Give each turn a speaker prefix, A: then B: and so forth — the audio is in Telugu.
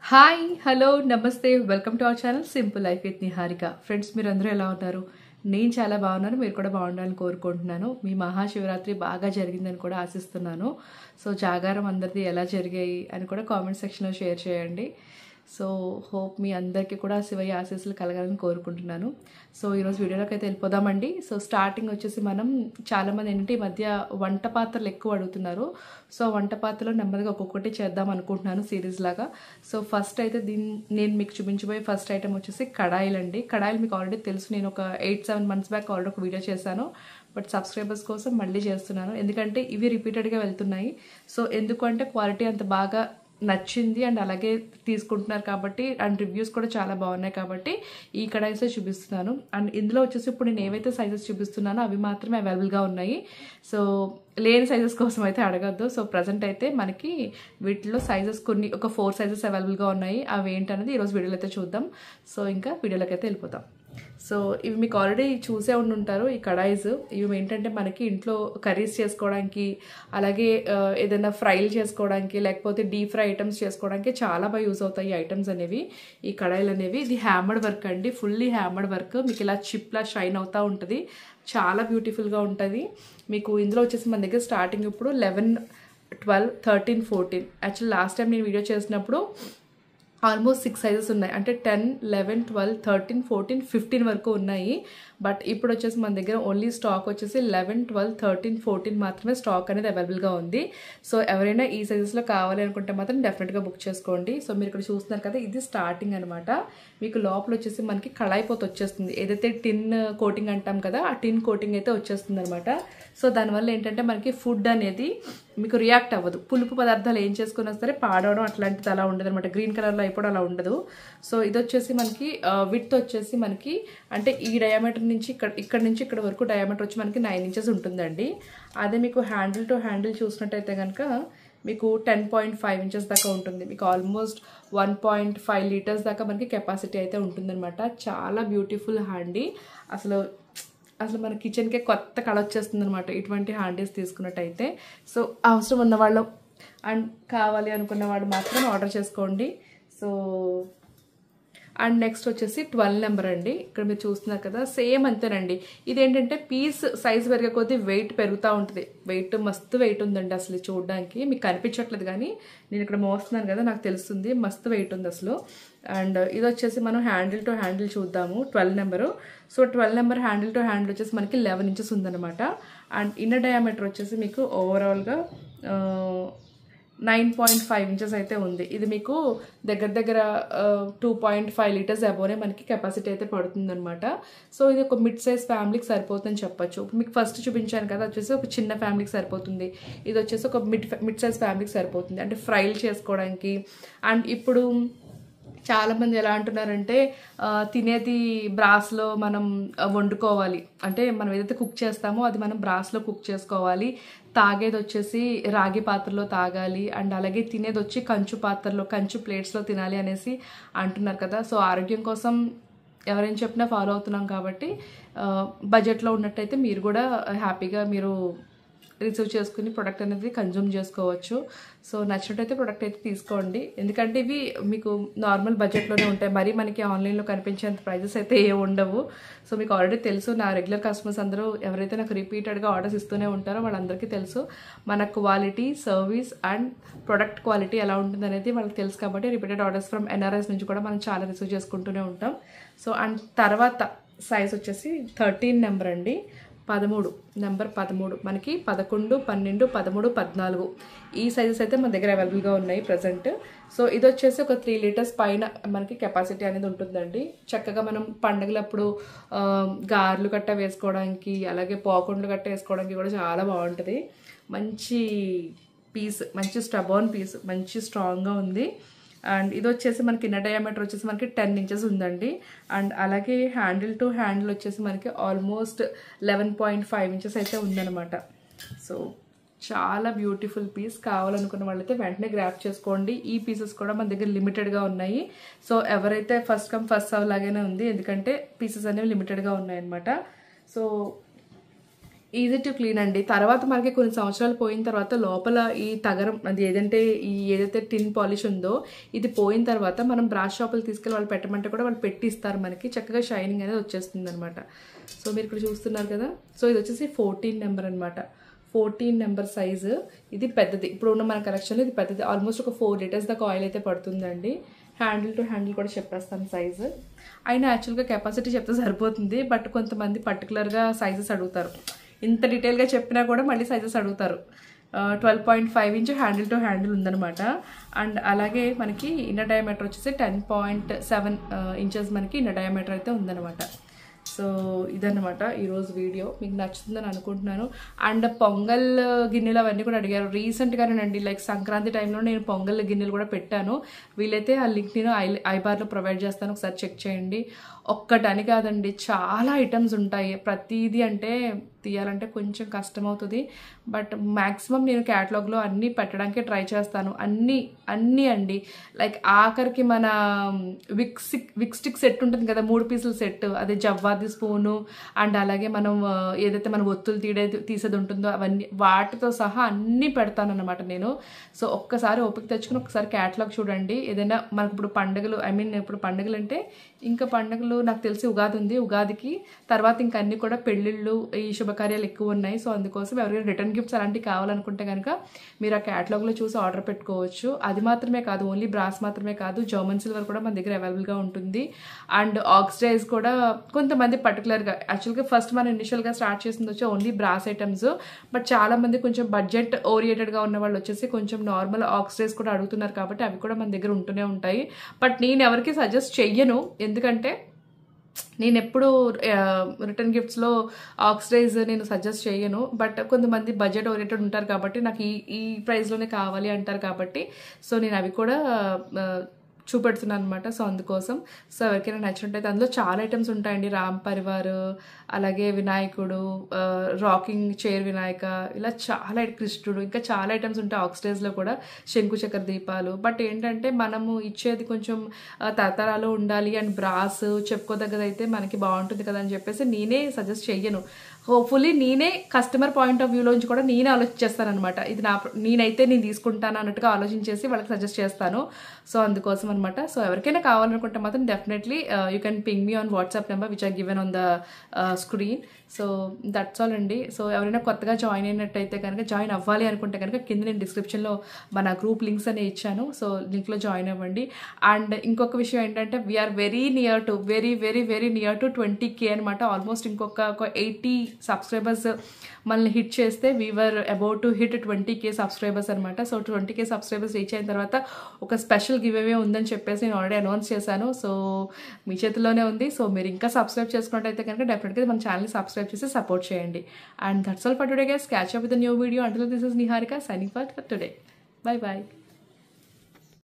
A: హాయ్ హలో నమస్తే welcome to our channel simple life with Niharika. Friends, మీరు అందరూ ఎలా ఉన్నారు? నేను చాలా బాగున్నాను. మీరు కూడా బాగుండాలని కోరుకుంటున్నాను. మీ మహాశివరాత్రి బాగా జరిగిందని కూడా ఆశిస్తున్నాను. సో జాగారం అందరిది ఎలా జరిగాయి అని కూడా కామెంట్ సెక్షన్లో షేర్ చేయండి. సో హోప్ మీ అందరికీ కూడా శివయ్య ఆశీస్సులు కలగాలని కోరుకుంటున్నాను. సో ఈరోజు వీడియోలోకి అయితే వెళ్ళిపోదామండి. సో స్టార్టింగ్ వచ్చేసి మనం చాలామంది ఏంటంటే ఈ మధ్య వంట పాత్రలు ఎక్కువ అడుగుతున్నారు. సో వంట పాత్రలో నెమ్మదిగా ఒక్కొక్కటి చేద్దాం అనుకుంటున్నాను సిరీస్ లాగా. సో ఫస్ట్ అయితే నేను మీకు చూపించబోయే ఫస్ట్ ఐటమ్ వచ్చేసి కడాయిలు అండి. కడాయిలు మీకు ఆల్రెడీ తెలుసు, నేను ఒక 8-7 months బ్యాక్ ఆల్రెడీ ఒక వీడియో చేశాను. బట్ సబ్స్క్రైబర్స్ కోసం మళ్ళీ చేస్తున్నాను, ఎందుకంటే ఇవి రిపీటెడ్గా వెళ్తున్నాయి. సో ఎందుకంటే క్వాలిటీ అంత బాగా నచ్చింది అండ్ అలాగే తీసుకుంటున్నారు కాబట్టి, అండ్ రివ్యూస్ కూడా చాలా బాగున్నాయి కాబట్టి ఈ కడాయిసే చూపిస్తున్నాను. అండ్ ఇందులో వచ్చేసి ఇప్పుడు నేను ఏవైతే సైజెస్ చూపిస్తున్నానో అవి మాత్రమే అవైలబుల్గా ఉన్నాయి. సో లేని సైజెస్ కోసం అయితే అడగద్దు. సో ప్రజెంట్ అయితే మనకి వీటిలో సైజెస్ ఒక 4 సైజెస్ అవైలబుల్గా ఉన్నాయి. అవి ఏంటనేది ఈరోజు వీడియోలో అయితే చూద్దాం. సో ఇంకా వీడియోలోకి అయితే వెళ్ళిపోతాం. సో ఇవి మీకు ఆల్రెడీ చూసే ఉంటారు. ఈ కడాయిస్ ఇవి ఏంటంటే మనకి ఇంట్లో కర్రీస్ చేసుకోవడానికి, అలాగే ఏదైనా ఫ్రైలు చేసుకోవడానికి, లేకపోతే డీప్ ఫ్రై ఐటమ్స్ చేసుకోవడానికి చాలా బాగా యూజ్ అవుతాయి ఈ ఐటమ్స్ అనేవి, ఈ కడాయిలు అనేవి. ఇది హ్యామర్డ్ వర్క్ అండి, ఫుల్లీ హ్యామర్డ్ వర్క్. మీకు ఇలా చిప్లా షైన్ అవుతూ ఉంటుంది, చాలా బ్యూటిఫుల్గా ఉంటుంది. మీకు ఇందులో వచ్చేసి మన దగ్గర స్టార్టింగ్ ఇప్పుడు 11, 12, 13, 14. యాక్చువల్లీ లాస్ట్ టైం నేను వీడియో చేసినప్పుడు ఆల్మోస్ట్ 6 సైజెస్ ఉన్నాయి. అంటే 10, 11, 12, 13, 14, 15 వరకు ఉన్నాయి. బట్ ఇప్పుడు వచ్చేసి మన దగ్గర ఓన్లీ స్టాక్ వచ్చేసి 11, 12, 13, 14 మాత్రమే స్టాక్ అనేది అవైలబుల్గా ఉంది. సో ఎవరైనా ఈ సైజెస్లో కావాలి అనుకుంటే మాత్రం డెఫినెట్గా బుక్ చేసుకోండి. సో మీరు ఇక్కడ చూస్తున్నారు కదా, ఇది స్టార్టింగ్ అనమాట. మీకు లోపల వచ్చేసి మనకి కళాయి పోత వచ్చేస్తుంది. ఏదైతే టిన్ కోటింగ్ అంటాం కదా, ఆ టిన్ కోటింగ్ అయితే వచ్చేస్తుంది అనమాట. సో దానివల్ల ఏంటంటే మనకి ఫుడ్ అనేది మీకు రియాక్ట్ అవ్వదు. పులుపు పదార్థాలు ఏం చేసుకున్నా సరే పాడవడం అట్లాంటిది అలా ఉండదు అనమాట. గ్రీన్ కలర్లో అయిపోవడం అలా ఉండదు. సో ఇది వచ్చేసి మనకి విడ్త్ వచ్చేసి మనకి అంటే ఈ డయామీటర్ నుంచి ఇక్కడ నుంచి ఇక్కడ వరకు డయామీటర్ వచ్చి మనకి 9 inches ఉంటుందండి. అదే మీకు హ్యాండిల్ టు హ్యాండిల్ చూసినట్టయితే కనుక మీకు 10.5 inches దాకా ఉంటుంది. మీకు ఆల్మోస్ట్ 1.5 liters దాకా మనకి కెపాసిటీ అయితే ఉంటుందన్నమాట. చాలా బ్యూటిఫుల్ హ్యాండీ. అసలు మన కిచెన్కే కొత్త కళ వచ్చేస్తుంది అనమాట ఇటువంటి హ్యాండీస్ తీసుకున్నట్టయితే. సో అవసరం ఉన్నవాళ్ళు అండ్ కావాలి అనుకున్న వాళ్ళు మాత్రం ఆర్డర్ చేసుకోండి. సో అండ్ నెక్స్ట్ వచ్చేసి 12 నెంబర్ అండి. ఇక్కడ మీరు చూస్తున్నారు కదా, సేమ్ అంతేనండి. ఇదేంటంటే పీస్ సైజ్ పెరిగే కొద్దీ వెయిట్ పెరుగుతూ ఉంటుంది. వెయిట్ మస్తు వెయిట్ ఉందండి అసలు చూడడానికి. మీకు కనిపించట్లేదు కానీ నేను ఇక్కడ మోస్తున్నాను కదా, నాకు తెలుస్తుంది మస్తు వెయిట్ ఉంది అసలు. అండ్ ఇది వచ్చేసి మనం హ్యాండిల్ టు హ్యాండిల్ చూద్దాము, 12 number. So 12 number handle to handle వచ్చేసి మనకి 11 inches ఉందన్నమాట. అండ్ ఇన్నర్ డయామీటర్ వచ్చేసి మీకు ఓవరాల్గా 9.5 inches అయితే ఉంది. ఇది మీకు దగ్గర 2.5 liters అబోనే మనకి కెపాసిటీ అయితే పడుతుందన్నమాట. సో ఇది ఒక మిడ్ సైజ్ ఫ్యామిలీకి సరిపోతుందని చెప్పొచ్చు. మీకు ఫస్ట్ చూపించాను కదా, వచ్చేసి ఒక చిన్న ఫ్యామిలీకి సరిపోతుంది. ఇది వచ్చేసి ఒక మిడ్ సైజ్ ఫ్యామిలీకి సరిపోతుంది, అంటే ఫ్రైలు చేసుకోవడానికి. అండ్ ఇప్పుడు చాలామంది ఎలా అంటున్నారంటే తినేది బ్రాస్లో మనం వండుకోవాలి, అంటే మనం ఏదైతే కుక్ చేస్తామో అది మనం బ్రాస్లో కుక్ చేసుకోవాలి, తాగేది వచ్చేసి రాగి పాత్రలో తాగాలి, అండ్ అలాగే తినేది వచ్చి కంచు ప్లేట్స్లో తినాలి అనేసి అంటున్నారు కదా. సో ఆరోగ్యం కోసం ఎవరైనా చెప్పినా ఫాలో అవుతున్నాం కాబట్టి బడ్జెట్లో ఉన్నట్టయితే మీరు కూడా హ్యాపీగా మీరు రిసీవ్ చేసుకుని ప్రొడక్ట్ అనేది కన్జ్యూమ్ చేసుకోవచ్చు. సో నచ్చినట్టయితే ప్రొడక్ట్ అయితే తీసుకోండి, ఎందుకంటే ఇవి మీకు నార్మల్ బడ్జెట్లోనే ఉంటాయి. మరీ మనకి ఆన్లైన్లో కనిపించేంత ప్రైజెస్ అయితే ఏ ఉండవు. సో మీకు ఆల్రెడీ తెలుసు, నా రెగ్యులర్ కస్టమర్స్ అందరూ ఎవరైతే నాకు రిపీటెడ్గా ఆర్డర్స్ ఇస్తూనే ఉంటారో వాళ్ళందరికీ తెలుసు మన quality, service and product quality ఎలా ఉంటుంది అనేది వాళ్ళకి తెలుసు. కాబట్టి రిపీటెడ్ ఆర్డర్స్ ఫ్రమ్ NRIs నుంచి కూడా మనం చాలా రిసీవ్ చేసుకుంటూనే ఉంటాం. సో అండ్ తర్వాత సైజ్ వచ్చేసి 13 నెంబర్ అండి. 13 నెంబర్ 13 మనకి 11, 12, 13, 14 ఈ సైజెస్ అయితే మన దగ్గర అవైలబుల్గా ఉన్నాయి ప్రజెంట్. సో ఇది వచ్చేసి ఒక 3 liters పైన మనకి కెపాసిటీ అనేది ఉంటుందండి. చక్కగా మనం పండుగలప్పుడు గారెలు గట్ట వేసుకోవడానికి, అలాగే పోకుండలు గట్ట వేసుకోవడానికి కూడా చాలా బాగుంటుంది. మంచి పీస్, మంచి స్టబోన్ పీస్, మంచి స్ట్రాంగ్గా ఉంది. అండ్ ఇది వచ్చేసి మనకి ఇన్నర్ డయామీటర్ వచ్చేసి మనకి 10 inches ఉందండి. అండ్ అలాగే హ్యాండిల్ టు హ్యాండిల్ వచ్చేసి మనకి ఆల్మోస్ట్ 11.5 inches అయితే ఉందన్నమాట. సో చాలా బ్యూటిఫుల్ పీస్. కావాలనుకున్న వాళ్ళైతే వెంటనే గ్రాప్ చేసుకోండి. ఈ పీసెస్ కూడా మన దగ్గర లిమిటెడ్గా ఉన్నాయి. సో ఎవరైతే ఫస్ట్ కమ్ ఫస్ట్ సర్వ్ లాగానే ఉంది, ఎందుకంటే పీసెస్ అనేవి లిమిటెడ్గా ఉన్నాయన్నమాట. సో ఈజీ టు క్లీన్ అండి. తర్వాత మనకి కొన్ని సంవత్సరాలు పోయిన తర్వాత లోపల ఈ తగరం అది ఏదైతే టిన్ పాలిష్ ఉందో ఇది పోయిన తర్వాత మనం బ్రాష్ షాపులు తీసుకెళ్ళి వాళ్ళు పెట్టమంటే కూడా వాళ్ళు పెట్టి ఇస్తారు, మనకి చక్కగా షైనింగ్ అనేది వచ్చేస్తుంది అనమాట. సో మీరు ఇక్కడ చూస్తున్నారు కదా, సో ఇది వచ్చేసి 14 నెంబర్ అనమాట. 14 నెంబర్ సైజు, ఇది పెద్దది. ఇప్పుడు ఉన్న మన కలెక్షన్లో ఇది పెద్దది, ఆల్మోస్ట్ ఒక 4 లీటర్స్ దాకా ఆయిల్ అయితే పడుతుందండి. హ్యాండిల్ టు హ్యాండిల్ కూడా చెప్పేస్తాను సైజు. అయినా యాక్చువల్గా కెపాసిటీ చెప్తే సరిపోతుంది, బట్ కొంతమంది పర్టికులర్గా సైజెస్ అడుగుతారు. ఇంత డీటెయిల్గా చెప్పినా కూడా మళ్ళీ సైజెస్ అడుగుతారు. 12.5 ఇంచ్ హ్యాండిల్ టు హ్యాండిల్ ఉందనమాట. అండ్ అలాగే మనకి ఇన్నర్ డయామీటర్ వచ్చేసి 10.7 ఇంచెస్ మనకి ఇన్నర్ డయామీటర్ అయితే ఉందనమాట. సో ఇదన్నమాట ఈరోజు వీడియో, మీకు నచ్చుతుందని అనుకుంటున్నాను. అండ్ పొంగల్ గిన్నెలు అవన్నీ కూడా అడిగారు రీసెంట్గానేనండి, లైక్ సంక్రాంతి టైంలో నేను పొంగల్ గిన్నెలు కూడా పెట్టాను. వీలైతే ఆ లింక్ నేను ఐబార్లో ప్రొవైడ్ చేస్తాను, ఒకసారి చెక్ చేయండి. ఒక్కటని కాదండి, చాలా ఐటమ్స్ ఉంటాయి. ప్రతిదీ అంటే తీయాలంటే కొంచెం కష్టమవుతుంది, బట్ మ్యాక్సిమం నేను క్యాటలాగ్లో అన్నీ పెట్టడానికి ట్రై చేస్తాను. అన్నీ అండి, లైక్ ఆఖరికి మన విక్ స్టిక్ సెట్ ఉంటుంది కదా, 3 పీసుల సెట్, అదే జవ్వాది స్పూను అండ్ అలాగే మనం ఏదైతే మన ఒత్తులు తీసేది ఉంటుందో అవన్నీ వాటితో సహా అన్నీ పెడతాను అనమాట నేను. సో ఒక్కసారి ఓపిక తెచ్చుకుని ఒకసారి క్యాటలాగ్ చూడండి. ఏదైనా మనకు ఇప్పుడు పండుగలు, ఇప్పుడు పండుగలు అంటే ఇంకా పండుగలు నాకు తెలిసి ఉగాది ఉంది, ఉగాదికి తర్వాత ఇంకా అన్నీ కూడా పెళ్ళిళ్ళు ఈ శుభకార్యాలు ఎక్కువ ఉన్నాయి. సో అందుకోసం ఎవరికైనా రిటర్న్ గిఫ్ట్స్ అలాంటివి కావాలనుకుంటే కనుక మీరు ఆ క్యాటలాగ్లో చూసి ఆర్డర్ పెట్టుకోవచ్చు. అది మాత్రమే కాదు, ఓన్లీ బ్రాస్ మాత్రమే కాదు, జర్మన్ సిల్వర్ కూడా మన దగ్గర అవైలబుల్గా ఉంటుంది. అండ్ ఆక్సిడైజ్ కూడా కొంతమంది పర్టికులర్గా, యాక్చువల్గా ఫస్ట్ మనం ఇనిషియల్గా స్టార్ట్ చేసింది వచ్చి ఓన్లీ బ్రాస్ ఐటమ్స్, బట్ చాలామంది కొంచెం బడ్జెట్ ఓరియంటెడ్గా ఉన్న వాళ్ళు వచ్చేసి కొంచెం నార్మల్ ఆక్సిడైజ్ కూడా అడుగుతున్నారు, కాబట్టి అవి కూడా మన దగ్గర ఉంటూనే ఉంటాయి. బట్ నేను ఎవరికి సజెస్ట్ చెయ్యను, ఎందుకంటే నేను ఎప్పుడు రిటర్న్ గిఫ్ట్స్లో ఆక్సిడైజ్ నేను సజెస్ట్ చేయను. బట్ కొంతమంది బడ్జెట్ ఓరియంటెడ్ ఉంటారు కాబట్టి నాకు ఈ ప్రైస్లోనే కావాలి అంటారు కాబట్టి సో నేను అవి కూడా చూపెడుతున్నాను అనమాట. సో అందుకోసం సో ఎవరికైనా నచ్చినట్టయితే అందులో చాలా ఐటమ్స్ ఉంటాయండి. రామ్ పరివార్, అలాగే వినాయకుడు, రాకింగ్ చైర్ వినాయక, ఇలా చాలా కృష్ణుడు, ఇంకా చాలా ఐటమ్స్ ఉంటాయి ఆక్సిడైజ్లో కూడా, శంకు చక్ర దీపాలు. బట్ ఏంటంటే మనము ఇచ్చేది కొంచెం తరతరాలు ఉండాలి అండ్ బ్రాస్ చెప్పుకోదగ్గదైతే మనకి బాగుంటుంది కదా అని చెప్పేసి నేనే సజెస్ట్ చెయ్యను. హోప్ఫుల్లీ నేనే కస్టమర్ పాయింట్ ఆఫ్ వ్యూలోంచి కూడా నేనే ఆలోచించేస్తాను అనమాట. ఇది నేనైతే నేను తీసుకుంటాను అన్నట్టుగా ఆలోచించేసి వాళ్ళకి సజెస్ట్ చేస్తాను. సో అందుకోసం అనమాట. సో ఎవరికైనా కావాలనుకుంటే మాత్రం definitely you can ping me on WhatsApp number which are given on the screen. So that's all అండి. సో ఎవరైనా కొత్తగా జాయిన్ అయినట్టయితే కనుక, జాయిన్ అవ్వాలి అనుకుంటే కనుక కింద నేను డిస్క్రిప్షన్లో మన గ్రూప్ లింక్స్ అనే ఇచ్చాను. సో లింక్లో జాయిన్ అవ్వండి. అండ్ ఇంకొక విషయం ఏంటంటే we are very near to 20K అనమాట. ఆల్మోస్ట్ ఇంకొక 80 సబ్స్క్రైబర్స్ మనల్ని హిట్ చేస్తే we're about to hit 20K subscribers అనమాట. సో 20K సబ్స్క్రైబర్స్ రీచ్ అయిన తర్వాత ఒక స్పెషల్ గివ్ అవే ఉందని చెప్పేసి నేను ఆల్రెడీ అనౌన్స్ చేశాను. సో మీ చేతిలోనే ఉంది. సో మీరు ఇంకా సబ్స్క్రైబ్ చేసుకున్నట్టయితే కనుక డెఫినెట్గా మన ఛానల్ని సబ్స్క్రైబ్ చేసి సపోర్ట్ చేయండి. And that's all for today guys. Catch up with new video. Until this is Niharika signing for today. Bye bye.